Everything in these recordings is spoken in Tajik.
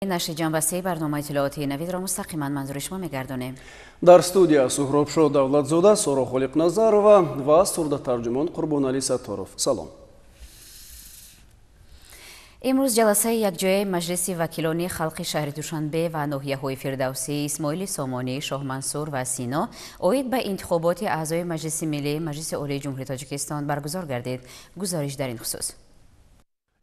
نشر جنبسته برنامه اطلاعاتی نوید را مستقیما منظور شما می‌گردانیم. در استودیو سهرابشو давлатзода، سورا خلیقنظرова و сурдотарҷумон Қурбоналӣ Саттаров. سلام. امروز جلسه یکجایی مجلس وکیلان خلق شهر دوشنبه و ناحیه‌های فردوسی، اسماعیل سامانی، شاه منصور و سینا اوید به انتخابات اعضای مجلس ملی مجلس عالی جمهوری تاجیکستان برگزار گردید. گزارش در این خصوص.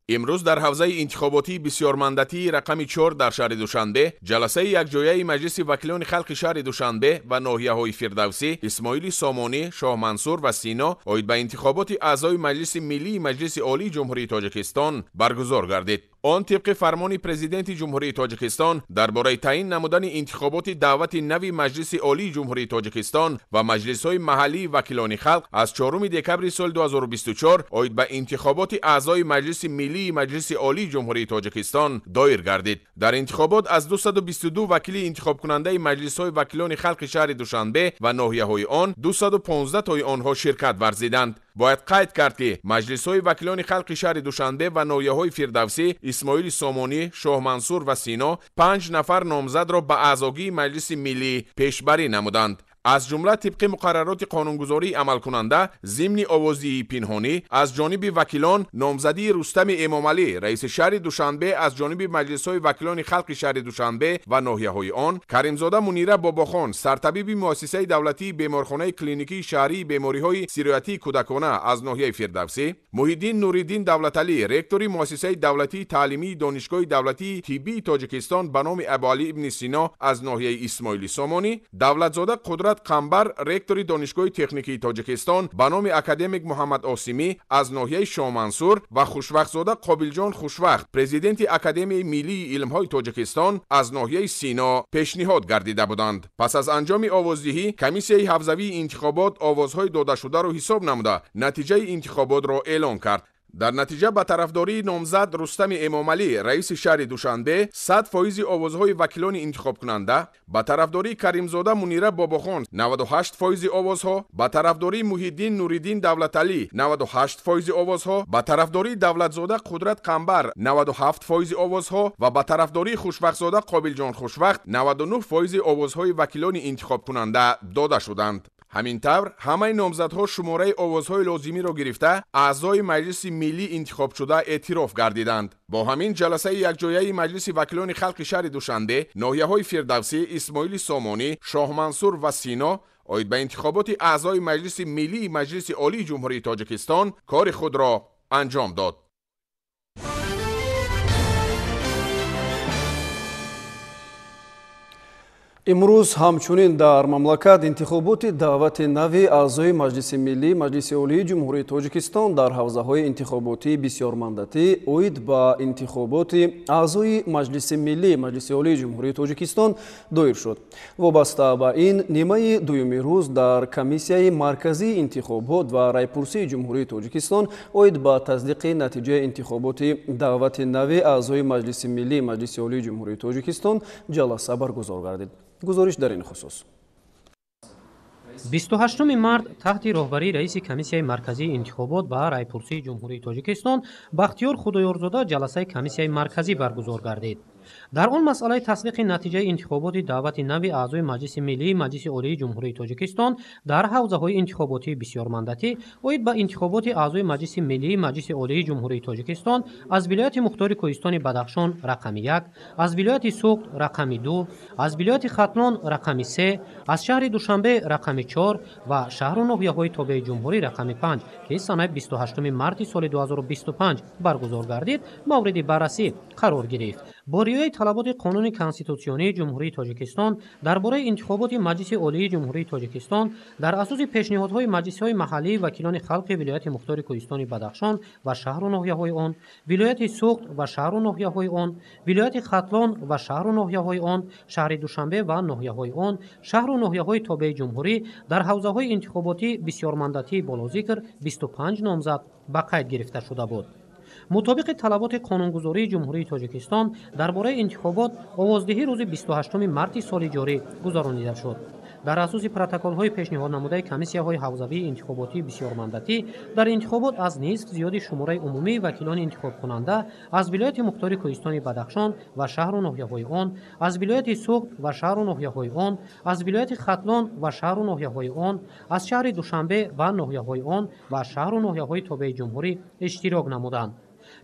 امروز در حوزه انتخاباتی بسیارمندتی رقم 4 در شهر دوشنبه جلسه یکجایی مجلس وکیلان خلق شهر دوشنبه و ناحیه‌های فردوسی، اسماعیل سامانی، شاه منصور و سینا اوید به انتخابات اعضای مجلس ملی مجلس عالی جمهوری تاجیکستان برگزار گردید. آن طبق فرمان پرزیدنت جمهوری تاجیکستان درباره تعیین نمودن انتخابات دعوت نوی مجلس عالی جمهوری تاجیکستان و مجلس‌های محلی وکیلان خلق از 4 دکمبر سال 2024 اوید به انتخابات اعضای مجلس ملی مجلس عالی جمهوری تاجیکستان دایر گردید. در انتخابات از 222 وکیل انتخاب کننده مجلس‌های وکیلان خلق شهر دوشنبه و ناحیه‌های آن 215 تای آنها شرکت ورزیدند. باید قید کرد که مجلس‌های وکیلان خلق شهر دوشنبه و ناحیه‌های فردوسی، اسماعیل سامانی، شاه منصور و سینا 5 نفر نامزد را به اعضاگی مجلس ملی پیشبری نمودند. از جمله طبق مقررات قانونگذاری عمل کننده ضمن آوازی پنهانی از جانب وکیلان نامزدی رستم امامعلی رئیس شهر دوشنبه از جانب مجلس‌های وکیلان خلق شهر دوشنبه و ناحیه‌های آن، کریمزاده منیره باباخان سرطبیب مؤسسه دولتی بیمارخانه کلینیکی شهری بیماری‌های سیریاتی کودکانه از ناحیه فردوسی، محیدین نوریدین دولتعلی رکتور مؤسسه دولتی تعلیمی دانشگاه دولتی طبی تاجیکستان به نام ابوعلی ابن سینا از ناحیه اسماعیل سامانی، دولتزاده قدرت قنبر رکتور دانشگاه تکنیکی تاجیکستان به نام اکادمیک محمد آسیمی از ناحیه شاه منصور و خوشوقت‌زاده قابلجان خوشوقت پرزیدنت اکادمی ملی علم‌های تاجیکستان از ناحیه سینا پیشنهاد گردیده بودند. پس از انجام آوازدهی کمیسیه حوزوی انتخابات آوازهای داده شده را حساب نموده نتیجه انتخابات را اعلام کرد. در نتیجه به طرفداری نامزد رستم امامعلی رئیس شهر دوشنبه 100% آوازهای وکیلان انتخاب کننده، به طرفداری کریمزاده منیره باباخان 98% آوازها، به طرفداری محیدین نوریدین دولتعلی 98% آوازها، به طرفداری دولتزاده قدرت قنبر 97% آوازها و به طرفداری خوشوقت‌زاده قابلجان خوشوقت 99% آوازهای وکیلان انتخاب کننده داده شدند. همین طور همه نامزدها شماره آوازهای لازمی را گرفته اعضای مجلس ملی انتخاب شده اعتراف گردیدند. با همین جلسه یکجایی مجلس وکیلان خلق شهر دوشنبه، ناحیه‌های فردوسی، اسماعیل سامانی، شاه منصور و سینا اوید به انتخابات اعضای مجلس ملی مجلس عالی جمهوری تاجیکستان کار خود را انجام داد. امروز همچنین در مملکت انتخابات دعوت نوی اعضای مجلس ملی مجلس عالی جمهوری تاجیکستان در حوزه‌های انتخاباتی بسیارمندتی اوید با انتخابات اعضای مجلس ملی مجلس عالی جمهوری تاجیکستان دایر شد. وابسته به این نیمه دوم روز در کمیسیه مرکزی انتخابات و رایپرسی جمهوری تاجیکستان اوید با تصدیق نتیجه انتخابات دعوت نوی اعضای مجلس ملی مجلس عالی جمهوری تاجیکستان جلسه برگزار گردید. گزارش در این خصوص. 28 март تحت راهبری رئیس کمیسیه مرکزی انتخابات و رایپرسی جمهوری تاجیکستان بختیار خدایارزاده جلسه کمیسیه مرکزی برگزار گردید. در آن مسئله تصدیق نتیجه انتخابات دعوت نوی اعضای مجلس ملی مجلس عالی جمهوری تاجیکستان در حوزه‌های انتخاباتی بسیارمندتی اوید به انتخابات اعضای مجلس ملی مجلس عالی جمهوری تاجیکستان از ولایت مختار کوهستان بدخشان رقم 1، از ولایت سوخت رقم 2، از ولایت ختلان رقم 3، از شهر دوشنبه رقم 4 و شهر و ناحیه‌های تابع جمهوری رقم 5 که سنه 28 مارس سال 2025 برگزار گردید مورد بررسی قرار گرفت. با رعایت طلبات قانون کنستیتوسیونی جمهوری تاجیکستان درباره انتخابات مجلس عالی جمهوری تاجیکستان در اساس پیشنهادهای مجلس‌های محلی وکیلان خلق ولایت مختار کوهستان بدخشان و شهر و ناحیه‌های آن، ولایت سوخت و شهر و ناحیه‌های آن، ولایت ختلان و شهر و ناحیه‌های آن، شهر دوشنبه و ناحیه‌های آن، شهر و ناحیه‌های تابع جمهوری در حوزه‌های انتخاباتی بسیارمندتی بالاذکر 25 نامزد به قید گرفته شده بود. مطابق طلبات قانونگذاری جمهوری تاجیکستان درباره انتخابات آوازدهی روز 28 مارس سال جاری گذرانیده شد. дар асоси протоколҳои пешниҳод намудаи комиссияҳои ҳавзавии интихоботии бисёрмандатӣ дар интихобот аз нисф зиёди шумораи умумии вакилони интихобкунанда аз вилояти мухтори Кӯҳистони Бадахшон ва шаҳру ноҳияҳои он, аз вилояти Суғд ва шаҳру ноҳияҳои он, аз вилояти Хатлон ва шаҳру ноҳияҳои он, аз шаҳри Душанбе ва ноҳияҳои он ва аз шаҳру ноҳияҳои тобеи ҷумҳурӣ иштирок намуданд.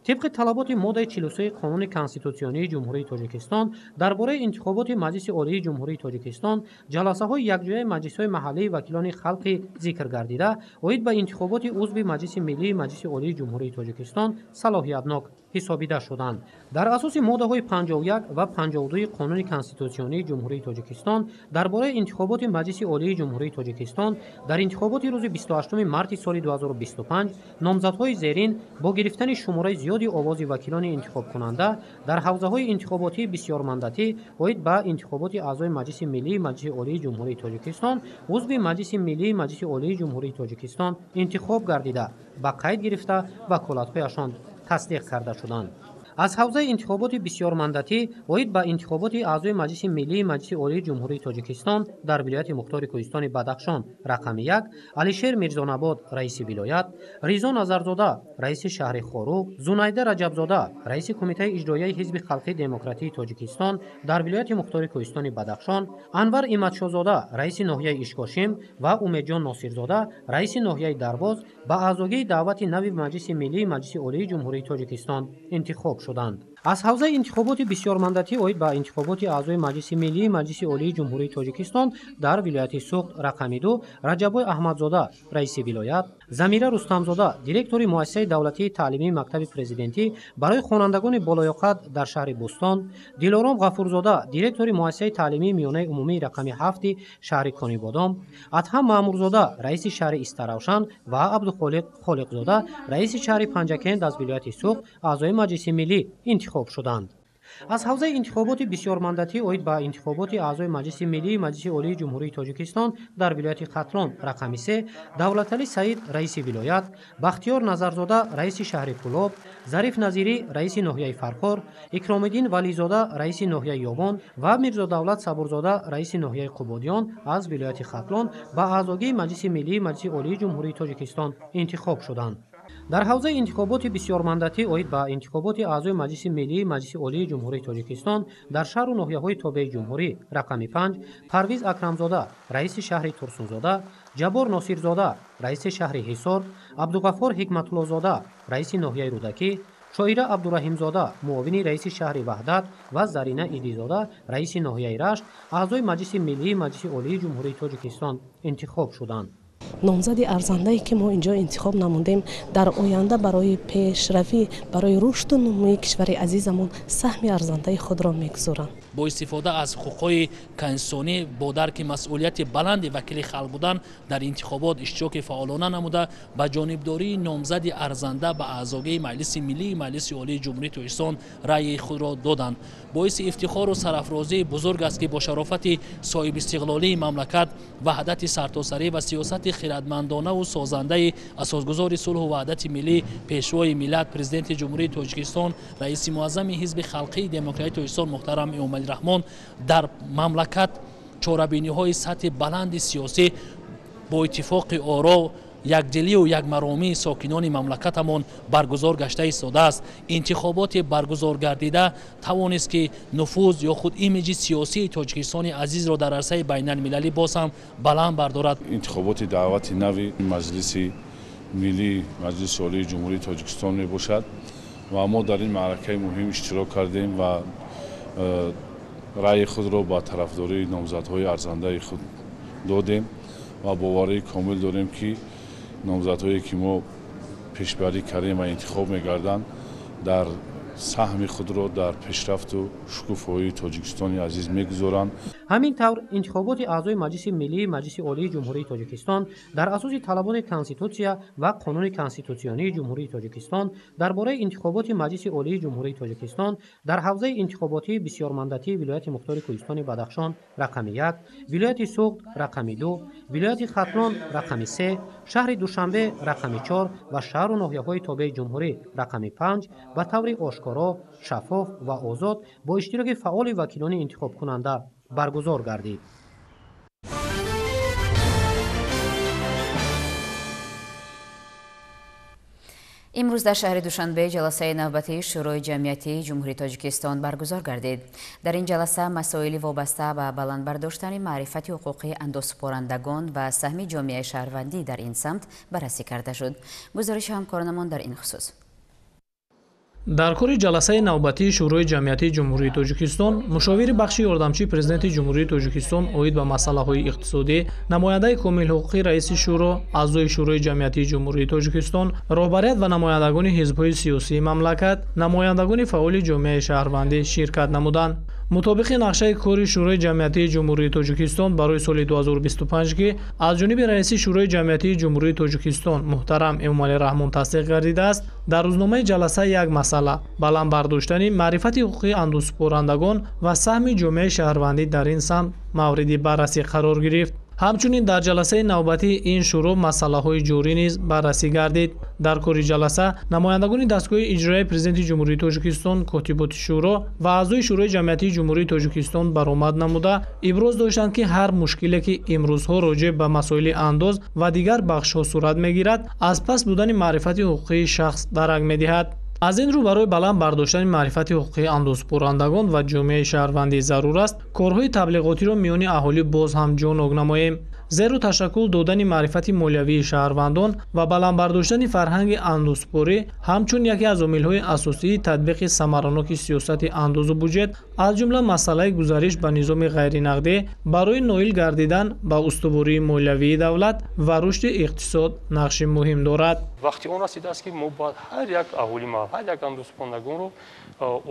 طبق طلبات ماده 43 قانون کنستیتوسیونی جمهوری تاجیکستان درباره انتخابات مجلس عالی جمهوری تاجیکستان جلسه‌های یکجایی مجلس‌های محلی وکیلان خلق ذکر گردیده اوید به انتخابات عضو مجلس ملی مجلس عالی جمهوری تاجیکستان صلاحیتناک حسابیده شدند. در اساس ماده‌های 51 و 52 قانون کنستیتوسیونی جمهوری تاجیکستان درباره انتخابات مجلس عالی جمهوری تاجیکستان در انتخابات روز 28 مارس سال 2025 نامزدهای زیرین با گرفتن شماره زیادی آواز وکیلان انتخاب کننده در حوزه‌های انتخاباتی بسیارمندتی اوید به انتخابات اعضای مجلس ملی مجلس عالی جمهوری تاجیکستان عضو مجلس ملی مجلس عالی جمهوری تاجیکستان انتخاب گردیده با قید گرفته وکالت‌هایشان تصدیق کرده شدند. از حوزه انتخابات بسیارمندتی اوید به انتخابات اعضای مجلس ملی مجلس عالی جمهوری تاجیکستان در ولایت مختار کوهستان بدخشان رقم 1 علیشیر میرزان‌آباد رئیس ولایت، ریزا نظرزاده رئیس شهر خوروغ، زنیده رجبزاده رئیس کمیته اجرایی حزب خلقی دموکراتی تاجیکستان در ولایت مختار کوهستان بدخشان، انور امتشاهزاده رئیس ناحیه اشکاشم و امیدجان ناصرزاده رئیس ناحیه درباز به اعضایی دعوت نوی مجلس ملی مجلس عالی جمهوری تاجیکستان انتخاب شدند. از حوزه انتخابات بسیارمندتی اوید به انتخابات اعضای مجلس ملی مجلس عالی جمهوری تاجیکستان در ولایت سوخت رقم 2 رجبای احمدزاده رئیس ولایت، زمیره رستمزاده دیرکتور مؤسسه دولتی تعلیمی مکتب پرزیدنتی برای خوانندگان بالایقد در شهر بوستان، دلارام غفورزاده دیرکتور مؤسسه تعلیمی میانه عمومی رقم 7 شهر کانیبادام، ادهم مامورزاده رئیس شهر استراوشان و عبدالخالق خالقزاده رئیس شهر پنجکند از ولایت سوخت اعضای مجلس ملی انتخاب شدند. از حوزه انتخابات بسیارمندتی اوید به انتخابات اعضای مجلس ملی مجلس عالی جمهوری تاجیکستان در ولایت خطلان رقم 3 دولتعلی سعید رئیس ولایت، بختیار نظرزاده رئیس شهر کلاب، ظریف نظیری رئیس ناحیه فرخار، اکرام‌الدین ولیزاده رئیس ناحیه یابان و میرزا دولت صبورزاده رئیس ناحیه قبادیان از ولایت خطلان به اعضای مجلس ملی مجلس عالی جمهوری تاجیکستان انتخاب شدند. در حوزه انتخابات بسیارمندتی اوید به انتخابات اعضای مجلس ملی مجلس عالی جمهوری تاجیکستان در شهر و ناحیه‌های تابع جمهوری رقم 5 پرویز اکرمزاده رئیس شهر ترسونزاده، جبار ناصرزاده رئیس شهر حصار، عبدالغفار حکمت‌الله‌زاده رئیس ناحیه رودکی، شایره عبدالرحیمزاده معاون رئیس شهر وحدت و زرینه ایدیزاده رئیس ناحیه رشت اعضای مجلس ملی مجلس عالی جمهوری تاجیکستان انتخاب شدند. نامزد ارزنده‌ای که ما اینجا انتخاب نمودیم در آینده برای پیشروی برای رشد و نموی کشور عزیزمون سهم ارزنده خود را می‌گذارند. با استفاده از حقوق کنستیتوسیونی با درک مسئولیت بلند وکیل خلق بودن در انتخابات اشتراک فعالانه نموده به جانبداری نامزد ارزنده به اعضای مجلس ملی مجلس عالی جمهوری تاجیکستان رأی خود را دادند. باعث افتخار و سرافرازی بزرگ است که با شرافت صاحب استقلالی مملکت وحدت سرتاسری و سیاست خردمندانه و سازنده اساسگذار صلح و وحدت ملی پیشوای ملت پرزیدنت جمهوری تاجیکستان رئیس معظم حزب خلقی دموکراتی تاجیکستان محترم امید رحمان در مملکت چاره‌بینی‌های سطح بلند سیاسی با اتفاق آرا یکدلی و یک مرامی ساکنان مملکتمان برگزار گشته ایستاده است. انتخابات برگزار گردیده توانست که نفوذ یا خود ایمیج سیاسی تاجیکستان عزیز را در عرصه بین المللی باز هم بلند بردارد. انتخابات دعوت نوی مجلس ملی مجلس عالی جمهوری تاجیکستان می باشد و ما در این معرکه مهم اشتراک کردیم و رأی خود را با طرفداری نامزدهای ارزنده خود دادیم و باوری کامل داریم که نامزدهایی که ما پیشبری کردیم و انتخاب می‌گردند در سهم خود را در پیشرفت و شکوفایی تاجیکستان عزیز می‌گذارند. همین طور انتخابات اعضای مجلس ملی مجلس عالی جمهوری تاجیکستان در اساس طلبات کنستیتوسیا و قانون کنستیتوسیونی جمهوری تاجیکستان درباره انتخابات مجلس عالی جمهوری تاجیکستان در حوزه انتخاباتی بسیارمندتی ولایت مختار کوهستان بدخشان رقم 1، ولایت سوغد رقم 2، ولایت خطلان رقم 3، شهر دوشنبه رقم 4 و شهر و ناحیه‌های تابع جمهوری رقم 5 به طور آشکارا، شفاف و آزاد با اشتراک فعال وکیلان انتخاب کننده برگزار گردید. امروز در شهر دوشنبه جلسه نوبتی شورای جمعیتی جمهوری تاجیکستان برگزار گردید. در این جلسه مسائل وابسته به بلند برداشتن معرفت حقوقی اندوسپارندگان و سهم جامعه شهروندی در این سمت بررسی کرده شد. گزارش همکارانمان در این خصوص. در کور جلسه نوبتی شورای جمعیتی جمهوری تاجیکستان مشاور بخش یاردمچی پرزیدنت جمهوری تاجیکستان اوید به مسائل اقتصادی، نماینده کمیل حقوقی رئیس شورا، اعضای شورای جمعیتی جمهوری تاجیکستان، رهبریت و نمایندگان حزب‌های سیاسی مملکت، نمایندگان فعال جامعه شهروندی شرکت نمودند. مطابق نقشه کاری شورای جمعیتی جمهوری تاجیکستان برای سال 2025 که از جانب رئیس شورای جمعیتی جمهوری تاجیکستان محترم امامعلی رحمان تصدیق گردیده است، در روزنامه جلسه یک مسئله بلند برداشتن معرفت حقوقی اندوسپارندگان و سهم جامعه شهروندی در این سمت مورد بررسی قرار گرفت. همچنین در جلسه نوبتی این شورا مسائل جوری نیز بررسی گردید. در کور جلسه نمایندگان دستگاه اجرایی پرزیدنت جمهوری تاجیکستان، کاتبات شورا و اعضای شورای جمعیتی جمهوری تاجیکستان برآمد نموده ابراز داشتند که هر مشکلی که امروزها راجع به مسائل اندوز و دیگر بخش‌ها صورت می‌گیرد از پس بودن معرفت حقوقی شخص درک می‌دهد. از این رو برای بلند برداشتن معرفت حقوقی اندوسپارندگان و جامعه شهروندی ضرور است کارهای تبلیغاتی را میان اهالی باز هم جانب نماییم. زیرا تشکل دادن معرفت مالیوی شهروندان و بلند برداشتن فرهنگ اندوسپاری همچون یکی از عامل‌های اساسی تطبیق ثمراناک سیاست اندوز و بودجه از جمله مسئله گزارش به نظام غیر نقدی برای نائل گردیدن به استواری مالیوی دولت و رشد اقتصاد نقش مهم دارد. وقتی اون رسیده است که ما باید هر یک اهالی محل، هر یک اندوسپارندگان رو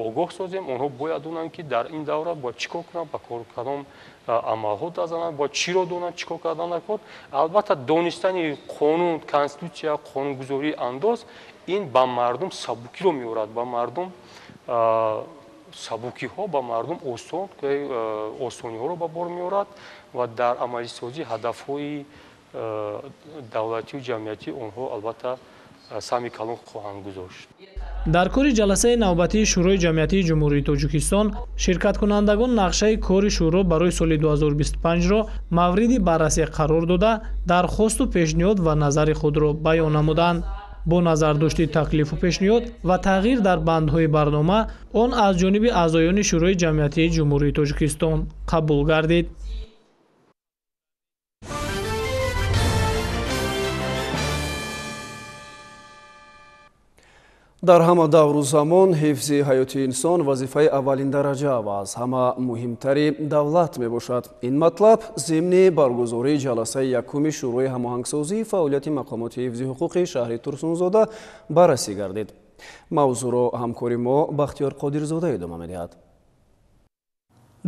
آگاه سازیم. اونها باید دونن که در این دوره با چیکار کنن، با کار کردن عملها دادن، با چی رو دونن چیکار کردن نکرد. البته دانستن قانون، کنستیتوسیا، قانونگذاری اندوز این با مردم سبکی رو میارد، با مردم سبکی ها با مردم آسان که آسانی ها رو به بار میارد و در عملی سازی هدف های دولتی و جمعیتی اونها البته سهمی کلان خواهند گذاشت. در کور جلسه نوبتی شورای جمعیتی جمهوری تاجیکستان شرکت کنندگان نقشه کار شورا برای سال 2025 را مورد بررسی قرار داده درخواست و پیشنهاد و نظر خود را بیان نمودند. با نظر داشت تکلیف و پیشنهاد و تغییر در بندهای برنامه آن از جانب اعضایان شورای جمعیتی جمهوری تاجیکستان قبول گردید. در همه دور و زمان حفظ حیات انسان وظیفه اولین درجه و از همه مهمتری دولت می باشد. این مطلب ضمن برگزاری جلسه یکم شورای هماهنگسازی فعالیت مقامات حفظ حقوق شهر ترسونزاده بررسی گردید. موضوع را همکار ما بختیار قادرزاده ادامه می‌دهد.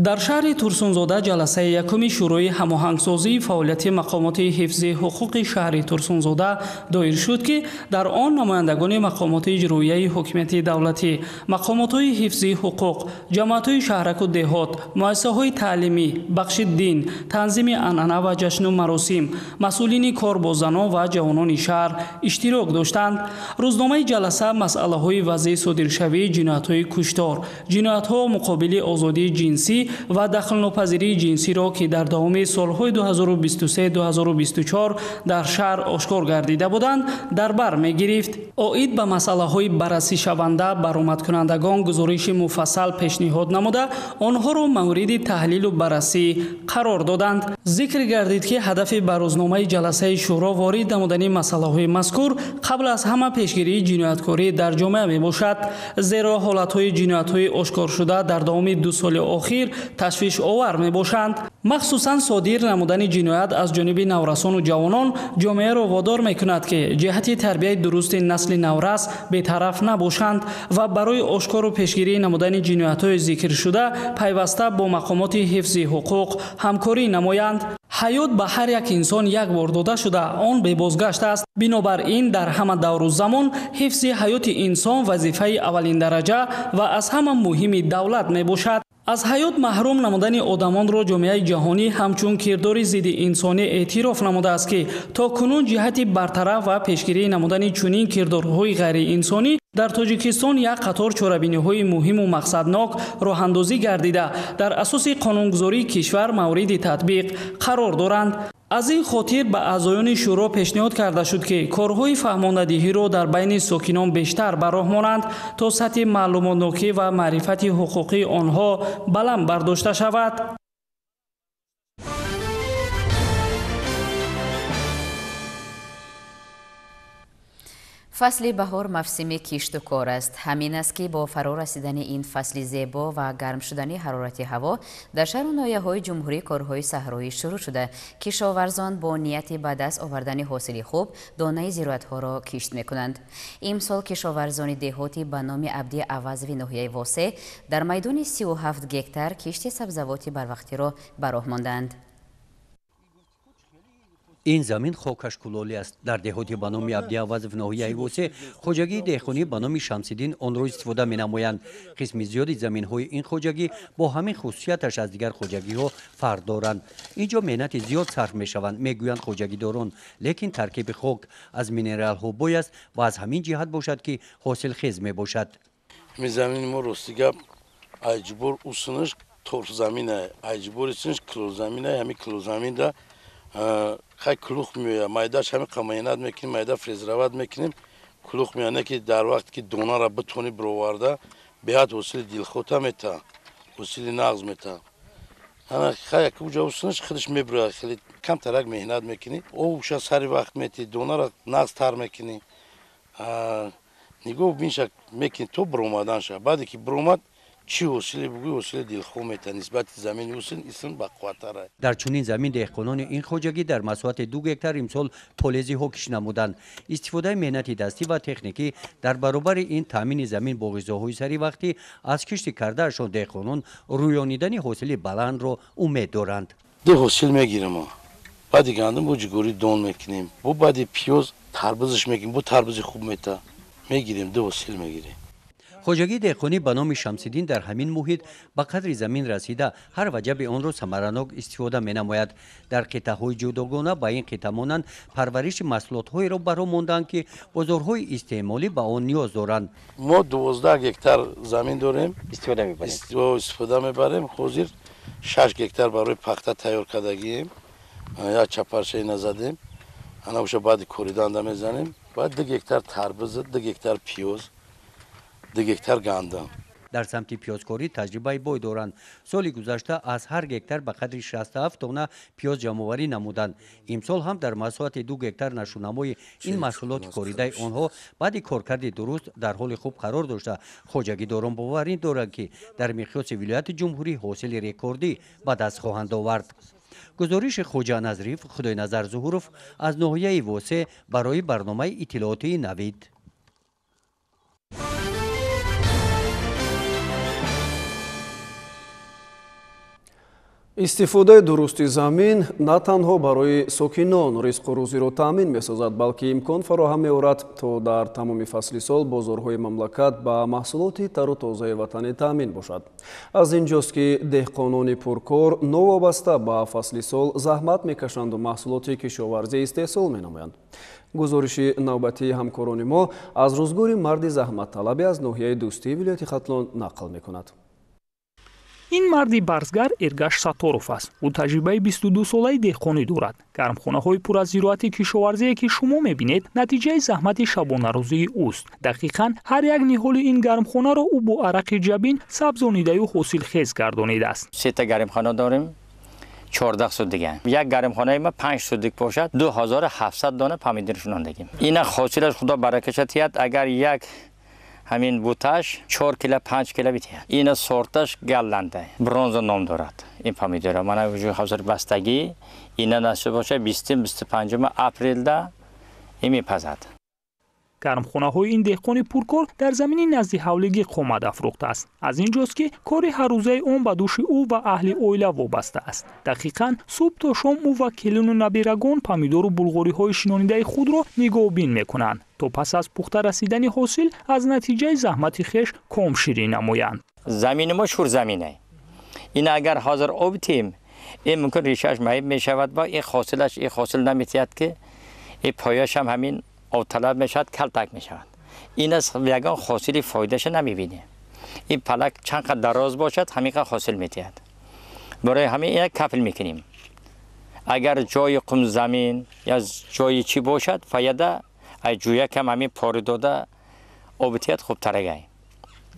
در شهر ترسونزاده جلسه یکم شورای هماهنگسازی فعالیت مقامات حفظ حقوق شهر ترسونزاده دایر شد که در آن نمایندگان مقامات اجرایی حکومت دولتی، مقامات حفظ حقوق، جماعت شهرک و دهات، مؤسسه‌های تعلیمی، بخش دین، تنظیم عنعنه و جشن و مراسم، مسئولین کار با زنان و جوانان شهر اشتراک داشتند. روزنامه جلسه مسئله‌های وضع صادرشوی جنایت‌های کشتار، جنایت‌ها مقابل آزادی جنسی و دخل‌ناپذیری جنسی را که در دوام سالهای 2023-2024 در شهر آشکار گردیده بودند در بر می‌گرفت. عاید به مسئله‌های بررسی شونده برآمد کنندگان گزارش مفصل پیشنهاد نموده آنها را مورد تحلیل و بررسی قرار دادند. ذکر گردید که هدف به روزنامه جلسه شورا وارد نمودن مسئله‌های مذکور قبل از همه پیشگیری جنایتکاری در جامعه میباشد، زیرا حالت‌های جنایت‌های آشکار شده در دوام 2 سال اخیر تشویش آور می باشند. مخصوصاً صادر نمودن جنایت از جانب نورسان و جوانان جامعه را وادار می کند که جهت تربیت درست نسل نورس بی‌طرف نباشند و برای آشکار و پیشگیری نمودن جنایت‌های ذکر شده پیوسته با مقامات حفظ حقوق همکاری نمایند. حیات به هر یک انسان یک بار داده شده، آن به بازگشت است. بنابراین در همه دور و زمان حفظ حیات انسان وظیفه اولین درجه و از همه مهم دولت می باشد. از حیات محروم نمودن آدمان را جامعه جهانی همچون کردار ضد انسانی اعتراف نموده است که تا کنون جهت برطرف و پیشگیری نمودن چنین کردارهای غیر انسانی در تاجیکستان یک قطار چاره‌بینی‌های مهم و مقصدناک راه‌اندازی گردیده در اساس قانونگذاری کشور مورد تطبیق قرار دارند. از این خاطر به اعضایان شورا پیشنهاد کرده شد که کارهای فهماندهی را در بین ساکنان بیشتر به راه مانند تا سطح معلومات‌نوکی و معرفت حقوقی آنها بلند برداشته شود. فصل بهار موسم کشت و کار است. همین است که با فرا رسیدن این فصل زیبا و گرم شدن حرارت هوا در شهر و ناحیه‌های جمهوری کارهای صحرایی شروع شده. کشاورزان با نیت به دست آوردن حاصل خوب دانه زراعت‌ها را کشت می‌کنند. امسال کشاورزان دهاتی به نام عبدی عوضوی ناحیه واسع در میدان 37 هکتار کشت سبزیجات بروقتی را به راه ماندند. این زمین خاکش کلالی است. در دهاتی به نام عبدی عوض ناحیه واسع خوجگی دهقانی به نام شمس‌الدین آن را استفاده می‌نمایند. قسم زیادی زمین‌های این خوجگی با همین خصوصیتش از دیگر خوجگی‌ها فرق دارند. اینجا مهنت زیاد صرف می‌شوند میگویند خوجگیداران، لیکن ترکیب خاک از مینرال‌ها بوی است و از همین جهت باشد که حاصل خیز میباشد. می زمین ما رستگاب اجبار اوسنش تور زمینه اجبار اسنش کلو زمینه همین کلو زمین ده خیلی کلوخ میوه مایداش همه قماینات میکنیم مایدا فریزرواد میکنیم کلوخ میانه که در وقت که دونا را بتونی بروارده بیاد وسیل دیلخوتا میتا وسیل نغز میتا انا خیلی که اوجا وسنش خودش میبره خیلی کم ترک مهنت میکنی او وشا سری وقت میتی دونا را نغز تر میکنی نگاه بینشک میکنی تو برومادن شد بعدی که بروماد چی وسیله بگوی وسیله دلخو میتن نسبت زمین وسیل اسم بقواتره. در چنین زمین دهقانان این خوجگی در مساحت 2 هکتار امسال پلیزی ها کش نمودند. استفاده مهنت دستی و تکنیکی در برابر این تامین زمین با غذاهای سری وقتی از کشت کردهشان دهقانان رویانیدن حاصل بلند را امید دارند. دو حاصل میگیریم ما. بعدی گندم با جگوری دون میکنیم. با بعدی پیاز تربوزش میگیم. با تربوز خوب میتا میگیریم دو حاصل میگیریم. خوجگی دهقانی به نام شمس‌الدین در همین محیط به قدر زمین رسیده هر وجب آن را ثمرناک استفاده می‌نماید. در قطعه‌های جداگانه به این قطعه مانند پرورش محصولات‌های را برآ ماندند که بازارهای استعمالی به آن نیاز دارند. ما 12 هکتار زمین داریم استفاده می‌بریم. حاضر 6 هکتار برای پخته تیار کردگیم. یا چپرچه نزدیم. انا وش بعد کوریدان می‌زنیم. بعد 2 هکتار تربوز 2 هکتار پیاز 2 هکتار گندم. در سمت پیازکاری تجربه بای دارند. سال گذشته از هر هکتار به قدر 67 تن پیاز جمع‌آوری نمودند. امسال هم در مساحت 2 هکتار نشونمای این محصولات کاریده آنها بعد کارکرد درست در حال خوب قرار داشته. خوجگی داران باور دارند که در مقیاس ولایت جمهوری حاصل رکوردی به دست خواهند آورد. گزارش خوجا نظریف خدای نظر ظهورов از ناحیه واسع برای برنامه اطلاعاتی نوید. استفاده درستی زمین نه تنها برای ساکنان رزق و روزی را تامین می‌سازد بلکه امکان فراهم می‌آورد تا در تمام فصل سال بازارهای مملکت با محصولات تر و تازه وطنی تامین باشد. از اینجاست که دهقانان پرکار نوابسته با فصل سال زحمت می‌کشند و محصولات کشاورزی استحصال می‌نمایند. گزارش نوبتی همکاران ما از روزگار مرد زحمت طلبی از ناحیه دوستی ولایت ختلان نقل می‌کند. این مردی برزگر ارگаш ساتورов است. او تجربه 22 ساله دهقانی دارد. گرمخانه‌های پر از زراعت کشاورزی که شما می‌بینید نتیجه زحمت شبانه روزی اوست. دقیقاً هر یک نهال این گرمخانه را او با عرق جبین سبزانیده و حاصل خیز گردانیده است. 3 تا گرمخانه داریم. 14 سود دیگه. یک گرمخانه ما 5 سود دیگه باشد 2700 دانه پامیدر شونندگیم. این حاصلش خدا برکت دهد. اگر یک همین بوتش 4 کیلو 5 کیلو بیتیه. این سورتش گلنده برنز نام دارد. این پامیدر من وجود حاضر بستگی این نشه باشه 20-25 اپریل ده این میپزد. گرمخانه‌های این دهقان پرکار در زمین نزد حولگی قامت افروخته است. از اینجاست که کار هر روزه آن به دوش او و اهل اویله وابسته است. دقیقاً صبح تا شام او و کلون و نبیرگان پامیدور و بلغاری‌های شنانیده خود را نگاهبین می‌کنند تا پس از پخته رسیدن حاصل از نتیجه زحمت خویش کام شیرین نمایند. زمین ما شور زمینه. این اگر حاضر آب تیم این ممکن ریشش معیب می‌شود با این حاصلش این حاصل نمی‌تید که این پایش هم همین او طلب میشد کلتک میشود. این از یگان حاصلی فایدهش نمیبینه. این پلک چند قدر دراز باشد همین حاصل میتید. برای همین این کفل میکنیم. اگر جای قم زمین یا جای چی باشد فایده ای جویا کم همین پاره داده آبتیت خوب ترگه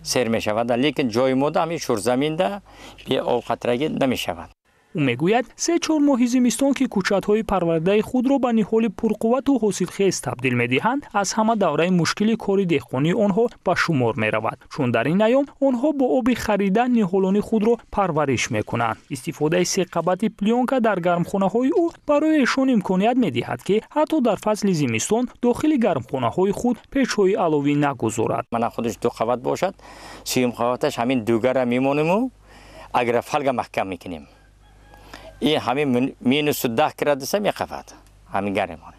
سیر می شود لیکن جای موده همین شور زمین ده بی اوقات رگی نمی شود. او میگوید 3-4 ماه زمستان که کوچت‌های پرورده خود را به نهال پرقوت و حاصلخیز تبدیل می‌دهند از همه دوره مشکل کاری دهقانی آنها به شمار می‌رود چون در این ایام آنها با آب خریده نهالان خود را پرورش می‌کنند. استفاده از 3 قبط پلیونکا در گرمخانه‌های او برایشان امکانیت می‌دهد که حتی در فصل زمستان داخل گرمخانه‌های خود پیچ‌های علاوه نگذارد. من خودش 2 قبط باشد سیم قبطش همین دوگره میمونیم و اگر فلگ محکم می‌کنیم این همین -10 گرادسه میخواد همین گرمانه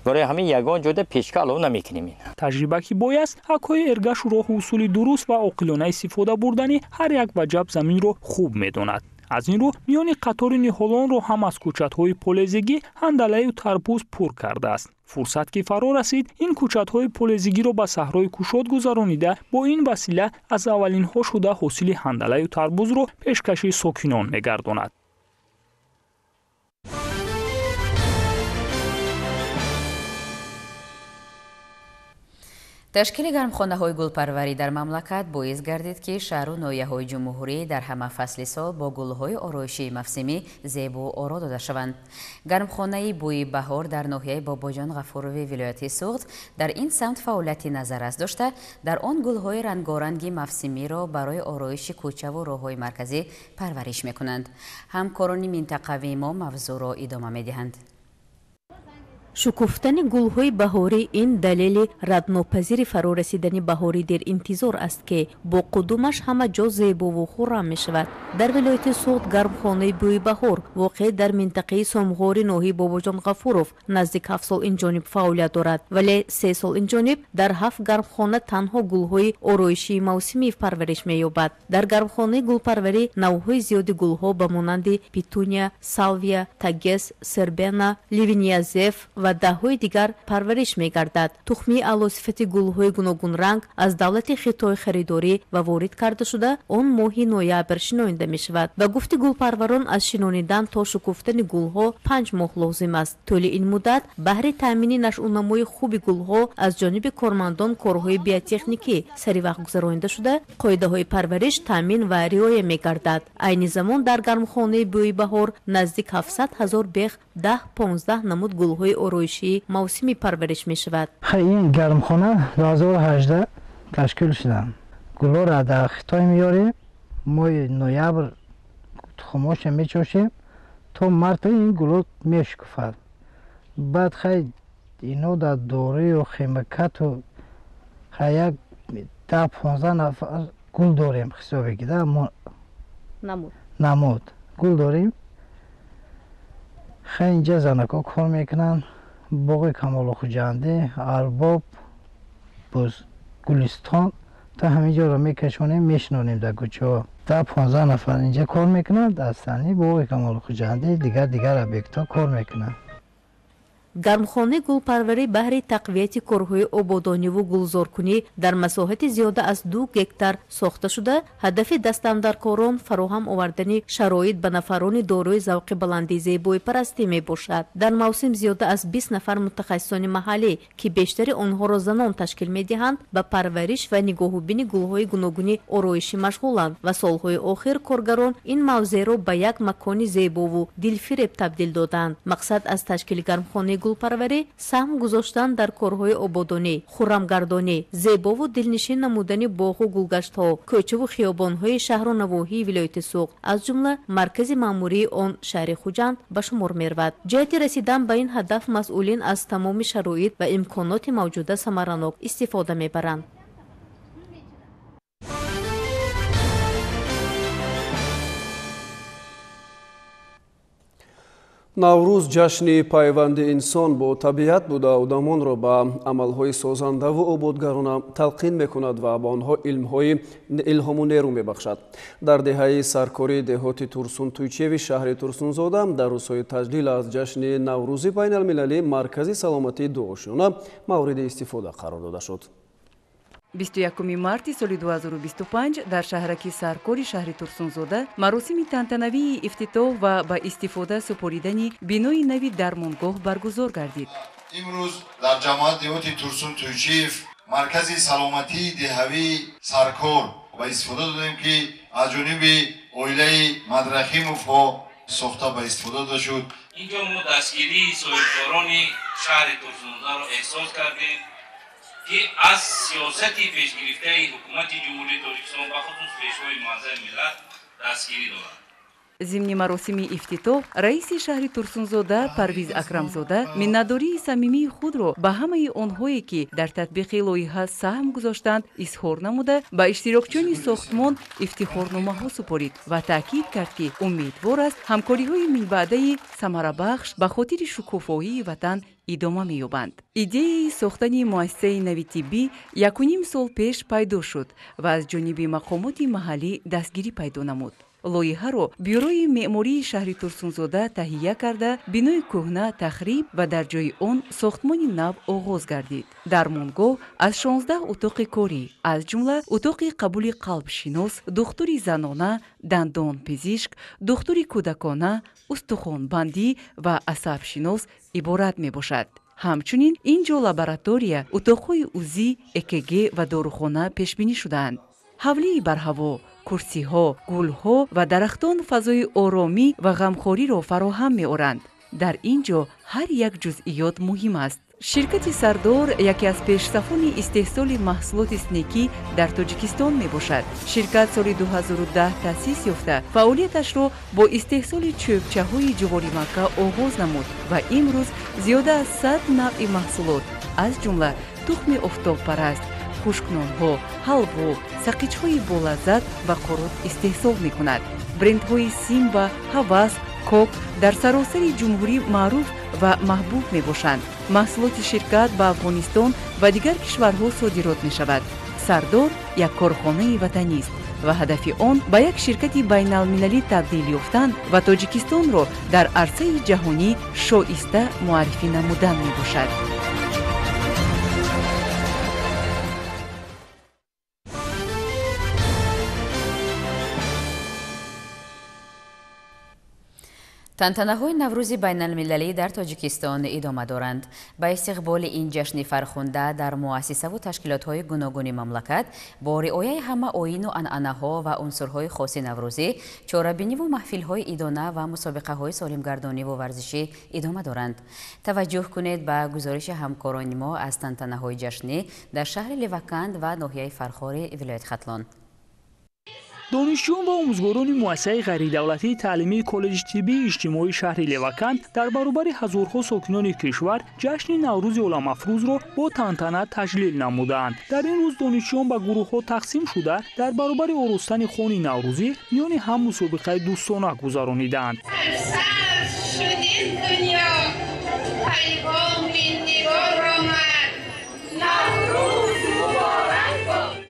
برای همین یگان جوده پیشکا علاوه نمیکنیم این تجربه که بایست حکای ارگش راه اصول درست و عاقلانه استفاده بردنی هر یک وجب زمین رو خوب میداند. از این رو میان قطار نهالان رو هم از کوچت‌های پولزگی هندله و تربوز پر کرده است. فرصت که فرا رسید این کوچت‌های پولزگی رو به صحرای کوشاد گذرانیده با این وسیله از اولین ها شده حاصل هندله و تربوز رو پیشکش ساکنان میگرداند. تشکیل گرمخانه‌های گلپروری در مملکت باعث گردید که شهر و ناحیه‌های جمهوری در همه فصل سال با گل‌های آرایشی موسمی زیبا و آرا داده شوند. گرمخانه بوی بهار در ناحیه باباجان غفوروی ولایت سوخت در این سمت فعالیتی نظر داشته در آن گل‌های رنگارنگ موسمی را برای آرایش کوچه و راه‌های مرکزی پرورش می‌کنند. همکاران منطقوی ما موضوع را ادامه می‌دهند. شکفتن گل‌های بهاری این دلیل ردناپذیر فرا رسیدن بهاری در انتظار است که با قدومش همه جا زیبا و خرم می شود. در ولایت سوخت گرمخانه بوی بهار واقع در منطقه سامغار ناحیه باباجان غفوروف نزدیک 7 سال اینجانب فعالیت دارد ولی 3 سال اینجانب در 7 گرمخانه تنها گل‌های آرایشی موسمی پرورش می‌یابد. در گرمخانه گلپروری نوع‌های زیادی گل‌ها به مانند پیتونیا، سالویا، تاگس، سربنا، لیوینیازف و ده‌های دیگر پرورش می‌گردد. تخمی اعلی‌صفت گل‌های گوناگون رنگ از دولت خطای خریداری و وارد کرده شده آن ماه نوامبر شنونده می‌شود. و گفت گلپروران از شنونیدن تا شکفتن گل‌ها 5 ماه لازم است. طول این مدت بهره تامین نشأونمای خوب گل‌ها از جانب کارمندان کارهای بیوتکنیکی سری وقت گذرانده شده قاعده‌های پرورش تامین و رعایت می‌گردد. عین زمان در گرمخانه بوی بهار نزدیک 700,000 بیخ 10-15 نمود گل‌های آرایشی موسمی پرورش می شود. این گرمخانه 2018 تشکیل شده. گل‌ها را در خطای میاریم. ما نوامبر تخماش میچوشیم تا مارت این گل‌ها میشکفد. بعد خیلی اینا در دوره و خیمکت و خیلی 10-15 نفر گل داریم حسابی که نمود گل داریم. خیلی اینجا زنکا کار میکنن. باغ کمال خوجنده، ارباب، گلستان تا همینجا رو میکشونیم میشنونیم در کوچه ها. 10-15 نفر اینجا کار میکنن. دستانی باغ کمال خوجنده دیگر ابیکتا کار میکنن. گرمخانه گلپروری بهره تقویت کارهای آبادانی و گلزارکنی در مساحت زیاده از 2 گکتار ساخته شده. هدف دستاندرکاران فراهم آوردن شرایط به نفران دارای ذوق بلندی زیبای پرستی می باشد. در موسم زیاده از 20 نفر متخصصان محلی که بیشتر آنها را زنان تشکیل می دهند به پرورش و نگاهبینی گل‌های گوناگون آرایشی مشغولند و سالهای آخر کارگران این موضوع را به یک مکان زیبا و دلفریب تبدیل دادند. مقصد از تشکیل گرمخانه گلپروری سهم گذاشتن در کارهای آبادانی، خرمگردانی، زیبا و دلنشین نمودن باغ و گلگشت‌ها، کوچه و خیابان‌های شهر و نواحی ولایت سوخت از جمله مرکز مأموری آن شهر خوجند به شمار می‌رود. جهت رسیدن به این هدف مسئولین از تمام شرایط و امکانات موجوده ثمراناک استفاده می‌برند. наврӯз ҷашни пайванди инсон бо табиат буда одамонро ба амалҳои созандаву ободгарона талқин мекунад ва ба онҳо илҳому нерӯ мебахшад. дар деҳаи саркории деҳоти турсунтӯйчеви шаҳри турсунзода дар рӯзҳои таҷлил аз ҷашни наврӯзи байналмилалӣ маркази саломатии дуошиёна мавриди истифода қарор дода шуд. 21 марти соли 2025 дар шаҳраки саркори шаҳри Турсунзода маросими тантанавии ифтитоҳ ва ба истифода супоридани бинои нави дармонгоҳ баргузор гардид. имрӯз дар ҷамоат деҳоти Турсун Туйчиев маркази саломатии деҳавии саркор ба истифода додем ки аз ҷониби оилаи Мадрахимовҳо сохта ба истифода дода шуд. инҷо мо дастгирии соҳибкорони шаҳри Турсунзодаро эҳсос кардем ки аз сиёсати пешгирифтаи ҳукумати ҷумҳурии Тоҷикистон ба хусус пешвои муаззами миллат дастгирӣ доранд. зимни маросими ифтитоҳ раиси шаҳри Турсунзода Парвиз Акрамзода миннатдории самимии худро ба ҳамаи онҳое ки дар татбиқи лоиҳа саҳм гузоштанд изҳор намуда ба иштирокчиёни сохтмон ифтихорномаҳо супорид ва таъкид кард ки умедвор аст ҳамкориҳои минбаъдаи самарабахш ба хотири шукуфоҳии ватан идома меёбанд. идеяи сохтани муассисаи нави тиббӣ 1.5 сол пеш пайдо шуд ва аз ҷониби мақомоти маҳаллӣ дастгирӣ пайдо намуд. лоиҳаро бюрои меъмории шаҳри Турсунзода таҳия карда бинои кӯҳна тахриб ва дар ҷои он сохтмони нав оғоз гардид. дармонгоҳ аз 16 утоқи корӣ аз ҷумла утоқи қабули қалбшинос, духтури занона, дандонпизишк, духтури кӯдакона, устухонбандӣ ва асабшинос иборат мебошад. ҳамчунин ин ҷо лаборатория, утоқҳои ӯзӣ, ЭКГ ва дорухона пешбинӣ шудаанд. ҳавлии барҳаво, курсиҳо, гулҳо ва дарахтон фазои оромӣ ва ғамхориро фароҳам меоранд. дар ин ҷо ҳар як ҷузъиёт муҳим аст. ширкати Сардор яке аз пешсафони истеҳсоли маҳсулоти снекӣ дар Тоҷикистон мебошад. ширкат соли 2010 таъсис ёфта фаъолияташро бо истеҳсоли чӯбчаҳои ҷуғоримакка оғоз намуд ва имрӯз зиёда аз 100 навъи маҳсулот аз ҷумла тухми офтобпараст, хушкнонҳо, ҳалво, сақичҳои болаззат ва қорот истеҳсол мекунад. брендҳои Симба, Ҳавас, Кок дар саросари ҷумҳурӣ маъруф ва маҳбуб мебошанд. маҳсулоти ширкат ба Афғонистон ва дигар кишварҳо содирот мешавад. Сардор як корхонаи ватанист ва ҳадафи он ба як ширкати байналмилалӣ табдил ёфтан ва Тоҷикистонро дар арсаи ҷаҳонӣ шоиста муаррифӣ намудан мебошад. тантанаҳои наврӯзи байналмилалӣ дар Тоҷикистон идома доранд. ба истиқболи ин ҷашни фархунда дар муассисаву ташкилотҳои гуногуни мамлакат бо риояи ҳама оину анъанаҳо ва унсурҳои хоси наврӯзӣ чорабиниву маҳфилҳои идона ва мусобиқаҳои солимгардониву варзишӣ идома доранд. таваҷҷӯҳ кунед ба гузориши ҳамкорони мо аз тантанаҳои ҷашнӣ дар шаҳри Леваканд ва ноҳияи Фархори вилояти Хатлон. донишҷӯён ва омӯзгорони муассисаи ғайридавлатии таълимии коллеҷи тиббии иҷтимоии шаҳри Леваканд дар баробари ҳазорҳо сокинони кишвар ҷашни Наврӯзи оламафрӯзро бо тантана таҷлил намуданд. дар ин рӯз донишҷӯён ба гурӯҳҳо тақсим шуда дар баробари оростани хони Наврӯзӣ миёни ҳам мусобиқаи дӯстона гузарониданд.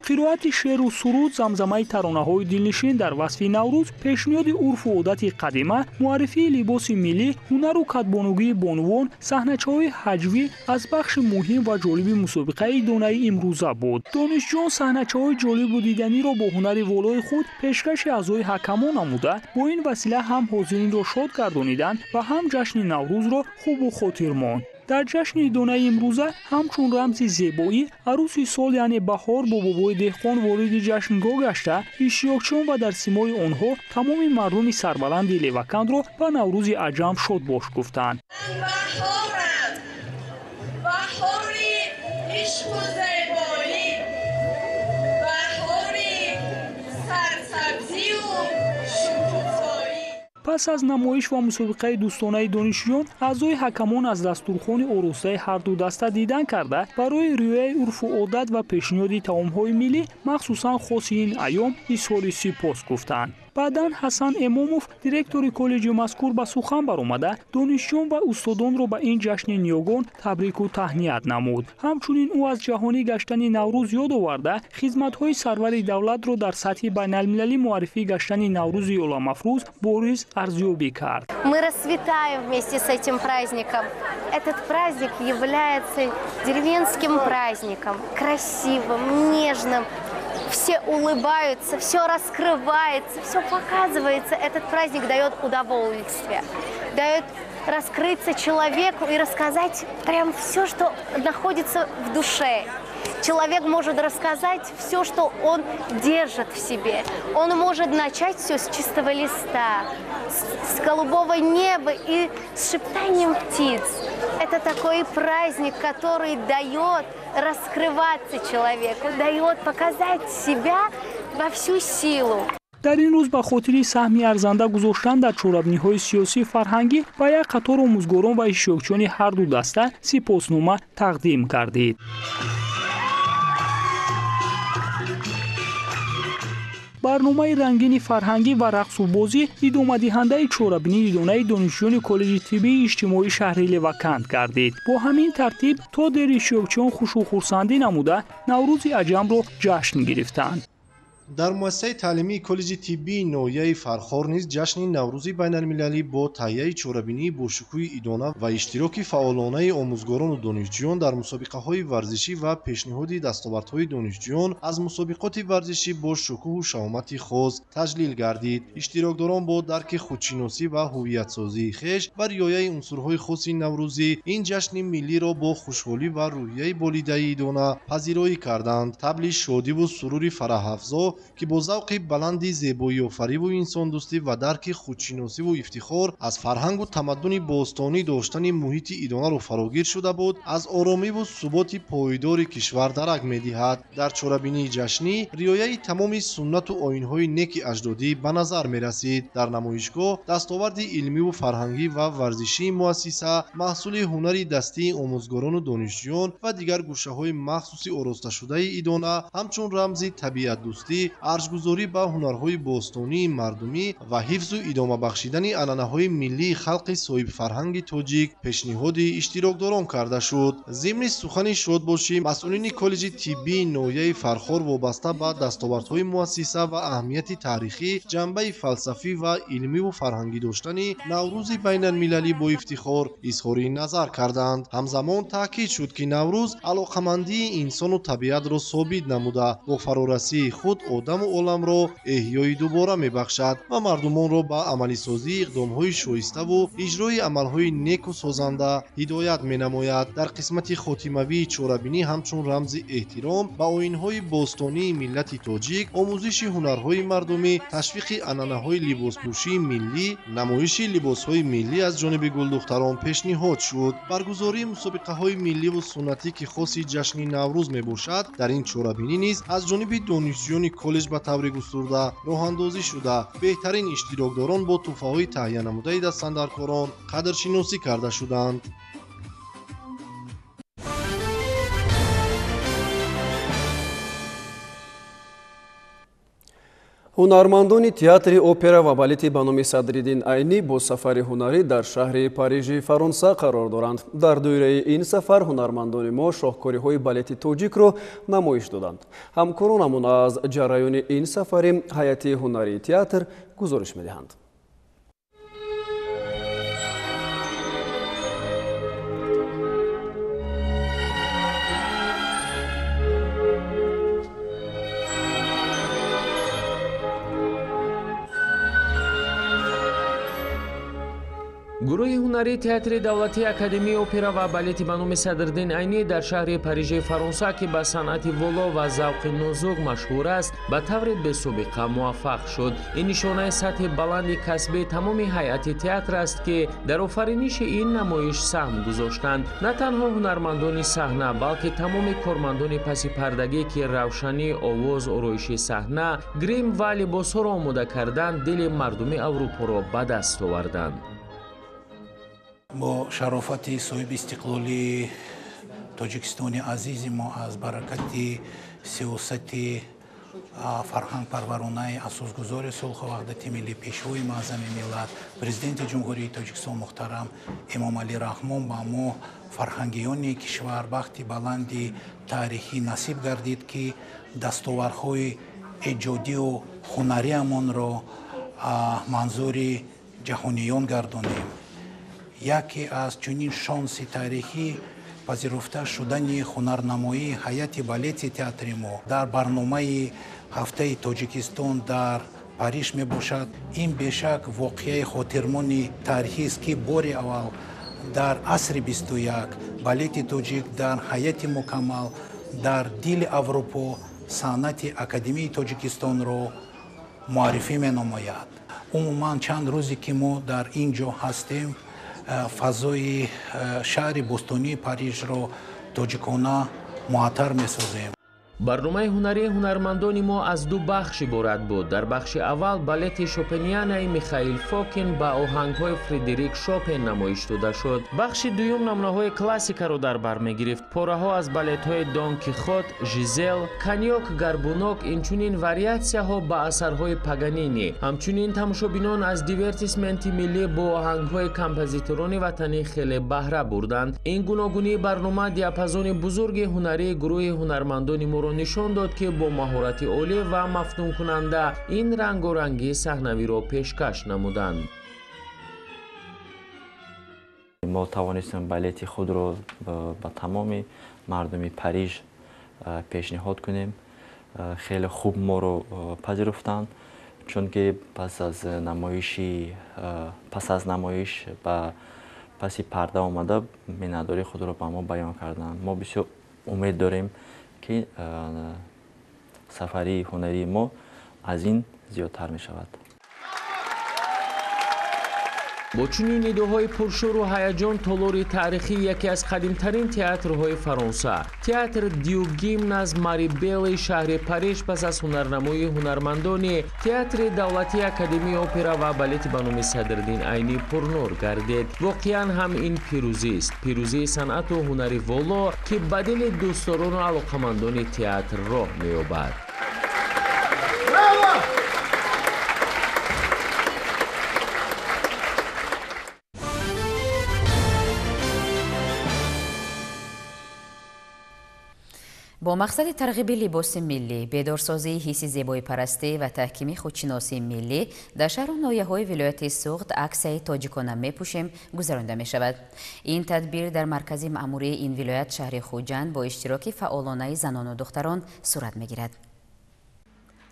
қироати шеъру суруд, замзамаи таронаҳои дилнишин дар васфи Наврӯз, пешниҳоди урфу одати қадима, муаррифии либоси миллӣ, ҳунару катбонугии бонувон, саҳначаҳои ҳаҷвӣ аз бахши муҳим ва ҷолиби мусобиқаи идонаи имрӯза буд. донишҷӯён саҳначаҳои ҷолибу диданиро бо ҳунари волои худ пешкаши аъзои ҳакамон намуда, бо ин васила ҳам ҳозиринро шод гардониданд ва ҳам ҷашни Наврӯзро хубу хотир монд. дар ҷашни идонаи имрӯза ҳамчун рамзи зебоӣ арӯси сол яъне баҳор бо бобои деҳқон вориди ҷашнгоҳ гашта, иштирокчиён ва дар симои онҳо тамоми мардуми сарбаланди Левакандро ба Наврӯзи аҷам шодбош гуфтанд. пас аз намоиш ва мусобиқаи дӯстонаи донишҷӯён, аъзои ҳакамон аз дастурхони оростаи ҳарду даста дидан карда, барои риояи урфу одат ва пешниҳоди таомҳои миллӣ, махсусан хоси ин айём, изҳори сипос гуфтанд. баъдан ҳасан эмомов директори коллеҷи мазкур ба сухан баромада донишҷӯён ва устодонро ба ин ҷашни ниёгон табрику таҳният намуд. ҳамчунин ӯ аз ҷаҳонӣ гаштани наврӯз ёд оварда хизматҳои сарвари давлатро дар сатҳи байналмилалӣ муаррифӣ гаштани наврӯзи оламафрӯз бориз арзёбӣ кард. Мы расцветаем вместе с этим праздником. Этот праздник является деревенским праздником, красивым, нежным. Все улыбаются, все раскрывается, все показывается. Этот праздник дает удовольствие, дает раскрыться человеку и рассказать прям все, что находится в душе. Человек может рассказать все, что он держит в себе. Он может начать все с чистого листа, с голубого неба и с шептанием птиц. Это такой праздник, который дает раскрываться человеку, дает показать себя во всю силу. дар ин рӯз ба хотири саҳми арзанда гузоштан дар чорабниҳои сиёсӣ фарҳангӣ ба як қатор омӯзгорон ва иштирокчиёни ҳарду даста сипоснома тақдим гардид. барномаи рангини фарҳангӣ ва рақсу бозӣ идомадиҳандаи чорабинии донаи донишҷӯёни коллеҷи тиббии иҷтимоии шаҳри Леваканд гардид. бо ҳамин тартиб то дери иштирокчиён хушу хурсандӣ намуда Наврӯзи аҷамро ҷашн гирифтанд. дар муассисаи таълимии коллеҷи тиббии ноҳияи Фархор низ ҷашни Наврӯзи байналмилалӣ бо таҳияи чорабинии бошукӯҳи идона ва иштироки фаъолонаи омӯзгорону донишҷӯён дар мусобиқаҳои варзишӣ ва пешниҳоди дастовардҳои донишҷӯён аз мусобиқоти варзишӣ бо шукӯҳу шаъомати хос таҷлил гардид. иштирокдорон бо дарки худшиносӣ ва ҳувиятсозии хеш ва риояи унсурҳои хоси Наврӯзӣ ин ҷашни миллиро бо хушҳолӣ ва рӯҳияи болидаи идона пазироӣ карданд. табли шодиву сурури фараҳафзо ки бо завқи баланди зебоиёфариву инсондӯстӣ ва дарки худшиносиву ифтихор аз фарҳангу тамаддуни бостонӣ доштани муҳити идонаро фарогир шуда буд, аз оромиву суботи поидори кишвар дарак медиҳад. дар чорабинии ҷашнӣ риояи тамоми суннату оинҳои неки аҷдодӣ ба назар мерасид. дар намоишгоҳ дастоварди илмиву фарҳангӣ ва варзишии муассиса, маҳсули ҳунари дастии омӯзгорону донишҷӯён ва дигар гӯшаҳои махсуси оросташудаи идона ҳамчун рамзи табиатдӯстӣ, арҷгузорӣ ба ҳунарҳои бостонии мардумӣ ва ҳифзу идома бахшидани анъанаҳои миллии халқи соҳибфарҳанги тоҷик пешниҳоди иштирокдорон карда шуд. зимни сухани шодбошӣ масъулини коллеҷи тиббии ноҳияи Фархор вобаста ба дастовардҳои муассиса ва аҳамияти таърихӣ, ҷанбаи фалсафӣ ва илмиву фарҳангӣ доштани Наврӯзи байналмилалӣ бо ифтихор изҳори назар карданд. ҳамзамон таъкид шуд ки Наврӯз алоқамандии инсону табиатро собит намуда, бо фарорасии худ одаму оламро эҳёи дубора мебахшад ва мардумонро ба амалисозии иқдомҳои шоиставу иҷрои амалҳои неку созанда ҳидоят менамояд. дар қисмати хотимавии чорабинӣ ҳамчун рамзи эҳтиром ба оинҳои бостонии миллати тоҷик, омӯзиши ҳунарҳои мардумӣ, ташвиқи анъанаҳои либоспӯшии миллӣ, намоиши либосҳои миллӣ аз ҷониби гулдухтарон пешниҳод шуд. баргузории мусобиқаҳои милливу суннатӣ ки хоси ҷашни Наврӯз мебошад, дар ин чорабинӣ низ аз ҷониби донишҷӯёни коллеҷ ба таври густурда роҳандозӣ шуда, беҳтарин иштирокдорон бо тӯҳфаҳои таҳия намудаи дастандаркорон қадршиносӣ карда шуданд. ҳунармандони театри опера ва балети ба номи Садриддин Айнӣ бо сафари ҳунарӣ дар шаҳри Парижи Фаронса қарор доранд. дар доираи ин сафар ҳунармандони мо шоҳкориҳои балети тоҷикро намоиш доданд. ҳамкоронамон аз ҷараёни ин сафари ҳайати ҳунарии театр гузориш медиҳанд. гурӯҳи ҳунарии театри давлатии академияи опера ва балети ба номи Садриддин Айнӣ дар шаҳри Парижи Фаронса ки ба санъати воло ва завқи нозук машҳур аст, ба таври бесобиқа муваффақ шуд. ин нишонаи сатҳи баланди касбии тамоми ҳайати театр аст ки дар офариниши ин намоиш саҳм гузоштанд. на танҳо ҳунармандони саҳна, балки тамоми кормандони пасипардагӣ ки равшанӣ, овоз, ороиши саҳна, грим ва либосҳоро омода кардан дили мардуми Аврупоро ба даст оварданд. бо шарофати соҳиби истиқлоли тоҷикистони азизи мо аз баракати сиёсати фарҳангпарваронаи асосгузори сулҳу ваҳдати миллӣ пешвои маъзами миллат президенти ҷумҳурии тоҷикистон муҳтарам эмомалӣ раҳмон ба мо фарҳангиёни кишвар вақти баланди таърихӣ насиб гардид ки дастоварҳои эҷодию ҳунариамонро манзури ҷаҳониён гардонем. яке аз чунин шонси таърихӣ пазируфта шудани ҳунарнамоии ҳайати балети театри мо дар барномаи ҳафтаи тоҷикистон дар париж мебошад. ин бешак воқеаи хотирмони таърихист ки бори аввал дар асри 21 балети тоҷик дар ҳайати мукаммал дар дили аврупо санъати академияи тоҷикистонро муаррифӣ менамояд. умуман чанд рӯзе ки мо дар ин ҷо ҳастем фазои шаҳри бӯстонии парижро тоҷикона муаттар месозем. барномаи ҳунарии ҳунармандони мо аз ду бахш иборат буд. дар бахши аввал балети шопенианаи Михаил Фокин ба оҳангҳои Фредерик Шопен намоиш дода шуд. бахши дуюм намунаҳои классикаро дар бар мегирифт. пораҳо аз балетҳои Дон Кихот, Жизел, Каньок, Гарбунок, инчунин вариатсияҳо ба асарҳои Паганини. ҳамчунин тамошобинон аз дивертисменти миллӣ бо оҳангҳои композиторони ватанӣ хеле баҳра бурданд. ин гуногунии барнома диапазони бузурги ҳунарии гурӯҳи ҳунармандони моро нишон дод ки бо маҳорати олӣ ва мафтункунанда ин рангорангии саҳнавиро пешкаш намуданд. мо тавонистем балети худро ба тамоми мардуми Париж пешниҳод кунем. хеле хуб моро пазируфтанд, чунки пас аз намоиш ба паси парда омада миннатдории худро ба мо баён карданд. мо бисёр умед дорем ки сафари ҳунарии мо аз ин зиёдтар мешавад. бо чунин нидоҳои пуршӯру ҳаяҷон толори таърихӣ яке аз қадимтарин театрҳои Фаронса, театр Диогимн аз Марибелли шаҳри Париж пас аз ҳунарнамоии ҳунармандони театри давлатии Академияи опера ва балети ба номи Садриддин Айнӣ пурнур гардид. воқеан ҳам ин пирӯзист, пирӯзии санъату ҳунари воло ки ба дили дӯстдорону алоқамандони театр роҳ меёбад. бо мақсади тарғиби либоси миллӣ, бедорсозии ҳисси зебоипарастӣ ва таҳкими худшиносии миллӣ дар шаҳру ноҳияҳои вилояти Суғд аксияи тоҷикона мепӯшем гузаронида мешавад. ин тадбир дар маркази маъмурии ин вилоят шаҳри Хуҷанд бо иштироки фаъолонаи занону духтарон сурат мегирад.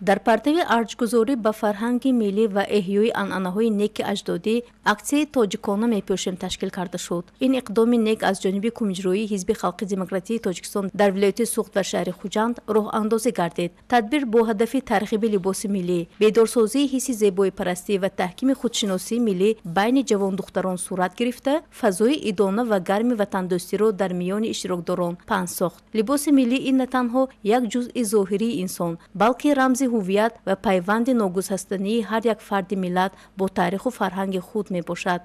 дар партави арҷгузорӣ ба фарҳанги миллӣ ва эҳёи анъанаҳои неки аҷдодӣ аксияи тоҷикона мепӯшем ташкил карда шуд. ин иқдоми нек аз ҷониби кумиҷроии ҳизби халқи демократии Тоҷикистон дар вилояти Суғд ва шаҳри Хуҷанд роҳандозӣ гардид. тадбир бо ҳадафи тарғиби либоси миллӣ, бедорсозии ҳисси зебоипарастӣ ва таҳкими худшиносии миллӣ байни ҷавондухтарон сурат гирифта, фазои идона ва гарми ватандӯстиро дар миёни иштирокдорон паҳн сохт. либоси миллӣ ин на танҳо як ҷузъи зоҳирии инсон, балки рамзи ҳуввият ва пайванди ногузастании ҳар як фарди миллат бо таъриху фарҳанги худ мебошад.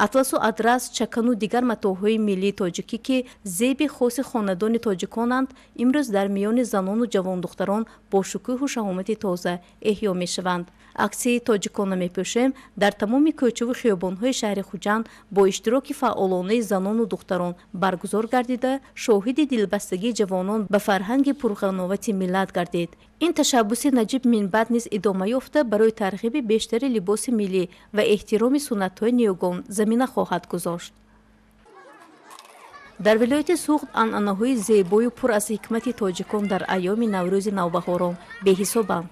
атласу адрас, чакану дигар матоъҳои миллии тоҷикӣ ки зеби хоси хонадони тоҷиконанд, имрӯз дар миёни занону ҷавондухтарон бо шукӯҳу шаҳомати тоза эҳё мешаванд. аксияи тоҷикона мепӯшем дар тамоми кӯчаву хиёбонҳои шаҳри Хуҷанд бо иштироки фаъолонаи занону духтарон баргузор гардида, шоҳиди дилбастагии ҷавонон ба фарҳанги пурғановати миллат гардид. ин ташаббуси Наҷиб Минбаъд низ идома ёфта барои тарғиби бештари либоси миллӣ ва эҳтироми суннатҳои ниёгон замина хоҳад гузошт. дар вилояти Суғд анъанаҳои зебою пур аз ҳикмати тоҷикон дар айёми Наврӯзи навбаҳорон беҳисобанд.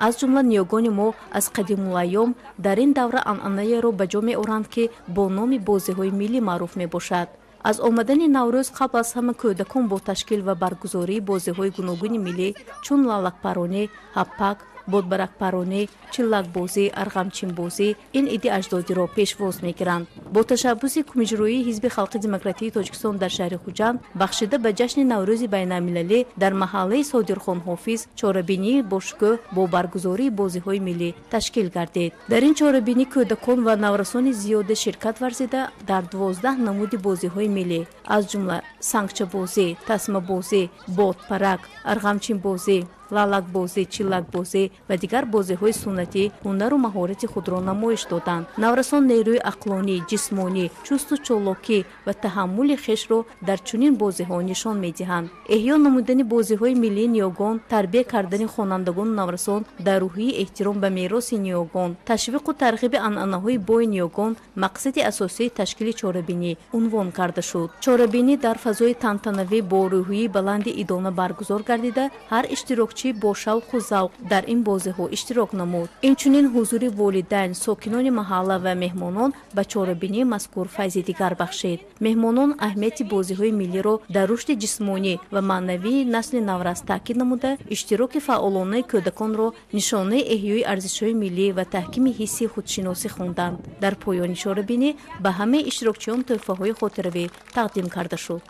аз ҷумла ниёгони мо аз қадимулайём дар ин давра анъанаеро ба ҷо меоранд ки бо номи бозиҳои миллӣ маъруф мебошад. аз омадани Наврӯз қабл аз ҳама кӯдакон бо ташкил ва баргузории бозиҳои гуногуни миллӣ чун лалакпаронӣ, ҳаппак, бодбаракпаронӣ, чиллакбозӣ, арғамчинбозӣ ин иди аҷдодиро пешвоз мегиранд. бо ташаббуси кумиҷроии ҳизби халқи демократии Тоҷикистон дар шаҳри Хуҷанд бахшида ба ҷашни Наврӯзи байналмилалӣ дар маҳаллаи Содирхон ҳофиз чорабинии бошукӯҳ бо баргузории бозиҳои миллӣ ташкил гардид. дар ин чорабинӣ кӯдакон ва наврасони зиёде ширкат варзида дар 12 намуди бозиҳои миллӣ аз ҷумла сангчабозӣ, тасмабозӣ, бодпарак, арғамчинбозӣ, лалакбозӣ, чилакбозӣ ва дигар бозиҳои суннатӣ ҳунару маҳорати худро намоиш доданд. Наврасон нерӯи ақлонӣ, ҷисмонӣ, чусту чолокӣ ва таҳаммули хешро дар чунин бозиҳо нишон медиҳанд. эҳё намудани бозиҳои миллии ниёгон, тарбия кардани хонандагону наврасон дар рӯҳии эҳтиром ба мероси ниёгон, ташвиқу тарғиби анъанаҳои бои ниёгон мақсади асосии ташкили чорабинӣ унвон карда шуд. Чорабинӣ дар фазои тантанавӣ бо рӯҳии баланди идона баргузор гардида, ҳар иштирокчӣ бо шавқу завқ дар ин бозиҳо иштирок намуд. Инчунин ҳузури волидайн, сокинони маҳалла ва меҳмонон ба чорабинии мазкур файзи дигар бахшид. Меҳмонон аҳамияти бозиҳои миллиро дар рушди ҷисмонӣ ва маънавии насли наврас таъкид намуда, иштироки фаъолонаи кӯдаконро нишонаи эҳёи арзишҳои миллӣ ва таҳкими ҳисси худшиносӣ хонданд. Дар поёни чорабинӣ ба ҳамаи иштирокчиён тӯҳфаҳои хотиравӣ тақдим карда шуд.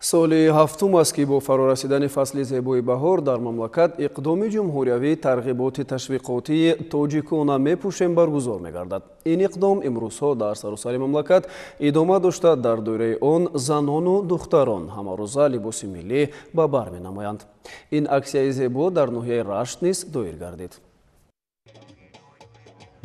соли ҳафтум аст ки бо фарорасидани фасли зебои баҳор дар мамлакат иқдоми ҷумҳуриявӣ тарғиботи ташвиқотии тоҷикона мепӯшем баргузор мегардад. ин иқдом имрӯзҳо дар саросари мамлакат идома дошта, дар доираи он занону духтарон ҳамарӯза либоси миллӣ ба бар менамоянд. ин аксияи зебо дар ноҳияи Рашт низ доир гардид.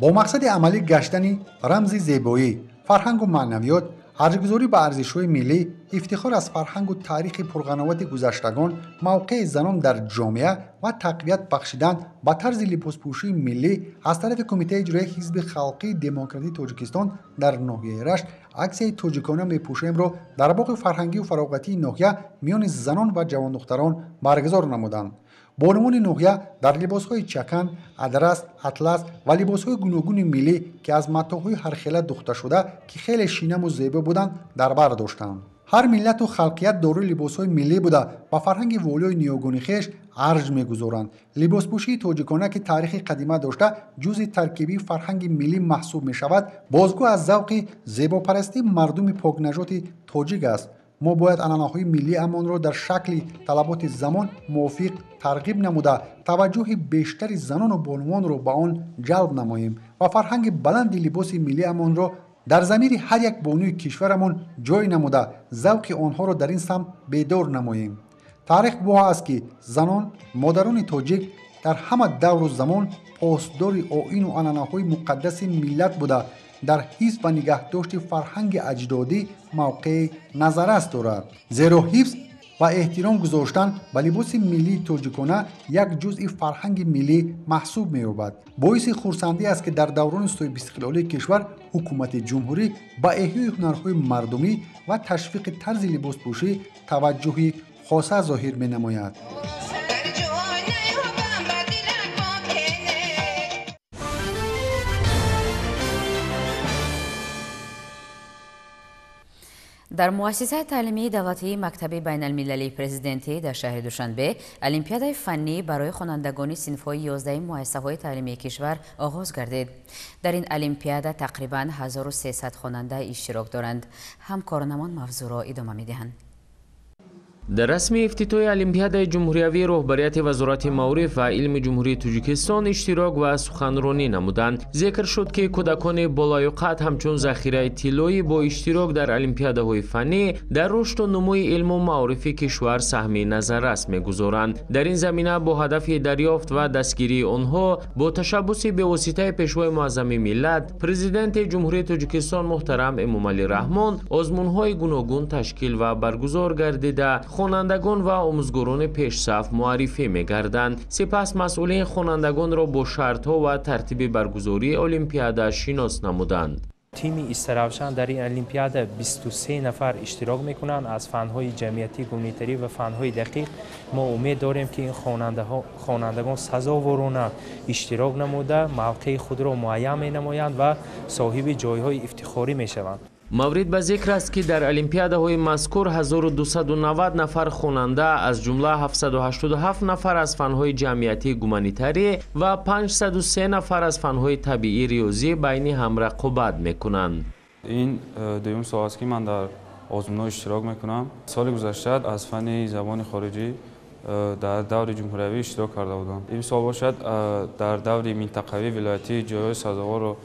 бо мақсади амалӣ гаштани рамзи зебоӣ, фарҳангу маънавиёт, арзгузорӣ ба арзишҳои миллӣ, ифтихор аз фарҳангу таърихи пурғановати гузаштагон, мавқеи занон дар ҷомеа ва тақвият бахшидан ба тарзи либоспӯшии миллӣ аз тарафи Кумитаи иҷроии Ҳизби Халқии Демократии Тоҷикистон дар ноҳияи Рашт аксияи тоҷикона мепӯшемро дар боғи фарҳангию фароғатии ноҳия миёни занон ва ҷавондухтарон баргузор намуданд. бонувони ноҳия дар либосҳои чакан, адрас, атлас ва либосҳои гуногуни миллӣ ки аз матоъҳои ҳархела духташуда ки хеле шинаму зебо буданд дар бар доштанд. ҳар миллату халқият дорои либосҳои миллӣ буда ба фарҳанги волиёи ниёгони хеш арҷ мегузоранд. либоспӯшии тоҷикона ки таърихи қадима дошта ҷузъи таркибии фарҳанги миллӣ маҳсуб мешавад, бозгӯ аз завқи зебопарастии мардуми покнажоти тоҷик аст. мо бояд анъанаҳои миллиамонро дар шакли талаботи замон мувофиқ тарғиб намуда, таваҷҷӯҳи бештари занону бонувонро ба он ҷалб намоем ва фарҳанги баланди либоси миллиамонро дар замири ҳар як бонуи кишварамон ҷой намуда, завқи онҳоро дар ин самт бедор намоем. таърих гувоҳ аст ки занон, модарони тоҷик дар ҳама давру замон посдори оину анъанаҳои муқаддаси миллат буда, дар ҳифз ва нигаҳдошти фарҳанги аҷдодӣ мавқеи назаррас дорад. зеро ҳифз ва эҳтиром гузоштан ба либоси миллии тоҷикона як ҷузъи фарҳанги миллӣ маҳсуб меёбад. боиси хурсандӣ аст ки дар даврони соҳибистиқлолии кишвар ҳукумати ҷумҳурӣ ба эҳёи ҳунарҳои мардумӣ ва ташвиқи тарзи либоспӯшӣ таваҷҷӯҳи хоса зоҳир менамояд. дар муассисаи таълимии давлатии мактаби байналмилалии президентӣ дар шаҳри душанбе олимпиадаи фаннӣ барои хонандагони синфҳои 11 муассисаҳои таълимии кишвар оғоз гардид. дар ин олимпиада тақрибан 1300 хонанда иштирок доранд. ҳамкорнамон мавзӯъро идома медиҳанд. дар расми ифтитоҳи олимпиадаи ҷумҳуриявӣ роҳбарияти вазорати маориф ва илми ҷумҳурии Тоҷикистон иштирок ва суханронӣ намуданд. зикр шуд ки кӯдакони болаю қад ҳамчун захираи тиллоӣ бо иштирок дар олимпиадаҳои фаннӣ дар рушду нумӯи илму маорифи кишвар саҳми назаррас мегузоранд. дар ин замина бо ҳадафи дарёфт ва дастгирии онҳо бо ташаббуси бевоситаи пешвои муаззами миллат, президенти ҷумҳурии Тоҷикистон муҳтарам Эмомалӣ Раҳмон озмунҳои гуногун ташкил ва баргузор гардида хонандагон ва омӯзгорони пешсаф муаррифӣ мегарданд. сипас масъулин хонандагонро бо шартҳо ва тартиби баргузории олимпиада шинос намуданд. تیم استراوشان در این المپیاد 23 نفر اشتراک میکنند از فنهای جمعیتی، کمیونیتری و فنهای دقیق. ما امید داریم که این خوانندگان سزاوارانه اشتراک نموده موقع خود را معین مینمایند و صاحب جایهای افتخاری میشوند. مورد به ذکر است که در المپیادهای مذکور 1290 نفر خواننده از جمله 787 نفر از فنهای جمعیتی گومانیتری و 503 نفر از فنهای طبیعی ریاضی بین هم رقابت میکنند. این دوم سال است که من در آزمون‌ها اشتراک میکنم. سال گذشته از فن زبان خارجی در دور جمهوری اشتراک کرده بودم. این سال باشد در دور منطقوی ولایتی جای سزاوار رو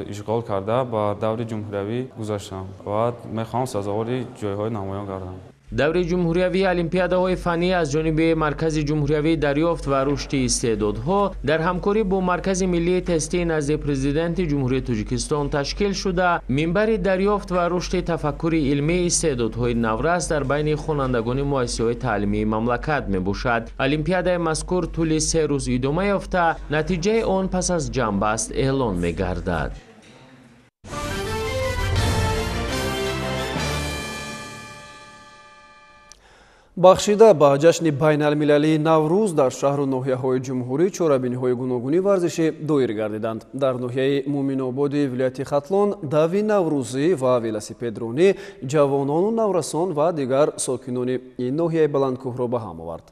اشغال کرده با دور جمهوری گذاشتم و میخوام سزاوار جایهای نمایان گردم. دوره جمهوری المپیادهای فنی از جانب مرکز جمهوری دریافت و رشد استعدادها در همکاری با مرکز ملی تستی نزد پرزیدنت جمهوری تاجیکستان تشکیل شده منبر دریافت و رشد تفکر علمی استعدادهای نورس در بین خوانندگان مؤسسه‌های تعلیمی مملکت میباشد. المپیاد مذکور طول 3 روز ادامه یافته، نتیجه آن پس از جنبست اعلان میگردد. бахшида ба ҷашни байналмилалии наврӯз дар шаҳру ноҳияҳои ҷумҳурӣ чорабиниҳои гуногуни варзишӣ доир гардиданд. дар ноҳияи муминободи вилояти хатлон дави наврӯзӣ ва велосипедронӣ ҷавонону наврасон ва дигар сокинони ин ноҳияи баландкӯҳро ба ҳам овард.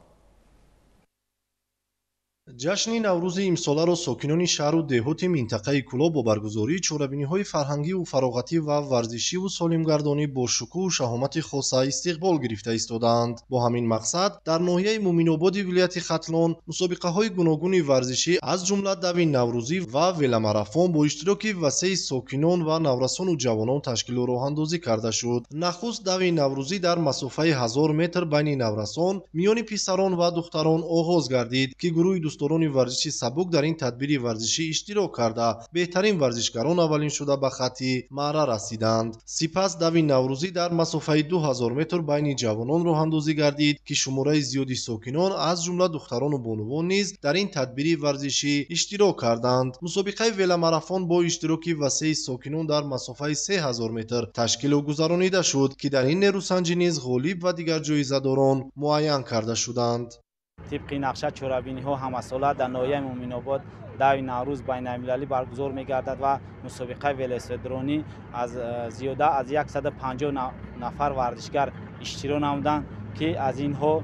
ҷашни наврӯзи имсоларо сокинони шаҳру деҳоти минтақаи кӯло бо баргузории чорабиниҳои фарҳангиву фароғатӣ ва варзишиву солимгардонӣ бо шукӯҳу шаҳомати хоса истиқбол гирифта истоданд. бо ҳамин мақсад дар ноҳияи муминободи вилояти хатлон мусобиқаҳои гуногуни варзишӣ аз ҷумла дави наврӯзӣ ва веломарафон бо иштироки васеъи сокинон ва наврасону ҷавонон ташкилу роҳандозӣ карда шуд. нахуст дави наврӯзӣ дар масофаи 1000 метр байни наврасон миёни писарон ва духтарон оғоз гардид ки гурӯҳи дӯстдорони варзиши сабук дар ин тадбири варзишӣ иштирок карда беҳтарин варзишгарон аввалин шуда ба хатти маъра расиданд. сипас дави наврӯзӣ дар масофаи 2000 метр байни ҷавонон роҳандозӣ гардид ки шумораи зиёди сокинон аз ҷумла духтарону бонувон низ дар ин тадбири варзишӣ иштирок карданд. мусобиқаи веломарафон бо иштироки васеъи сокинон дар масофаи 3000 метр ташкилу гузаронида шуд ки дар ин нерӯсанҷӣ низ ғолиб ва дигар ҷоизадорон муайян карда шуданд. طبق نقشه چورابینی ها همساله در ناحیه مومن‌آباد دوی نوروز بین المللی برگزار می‌گردد و مسابقه ولوسپدرانی از زیاده از 150 نفر ورزشگر اشتراک نمودند که از اینها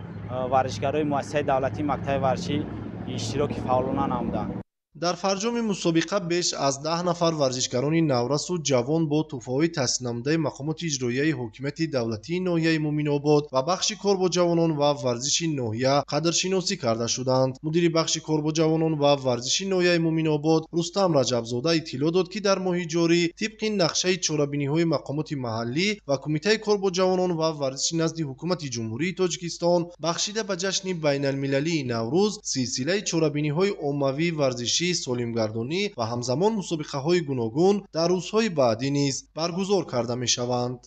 ورزشگرای مؤسسه دولتی مکتب ورزشی اشتراک فعالانه نمودند. дар фарҷоми мусобиқа беш аз 10 нафар варзишгарони наврасу ҷавон бо тӯҳфаҳои таҳсилнамудаи мақомоти иҷроияи ҳокимияти давлатии ноҳияи муминобод ва бахши кор бо ҷавонон ва варзиши ноҳия қадршиносӣ карда шуданд. мудири бахши кор бо ҷавонон ва варзиши ноҳияи муминобод рустам раҷабзода иттилоъ дод ки дар моҳи ҷорӣ тибқи нақшаи чорабиниҳои мақомоти маҳаллӣ ва кумитаи кор бо ҷавонон ва варзиши назди ҳукумати ҷумҳурии тоҷикистон бахшида ба ҷашни байналмилалии наврӯз силсилаи чорабиниҳои оммавии варзишӣ солимгардонӣ ва ҳамзамон мусобиқаҳои гуногун дар рӯзҳои баъдӣ низ баргузор карда мешаванд.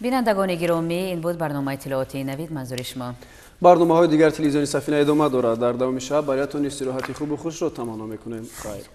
бинандагони гиромӣ, ин буд барномаи иттилооти навид. манзури шумо. барномаҳои дигар телевизиони сафина идома дорад. дар давоми шаб бароятон истироҳати хубу хушро таманно мекунем. хайр.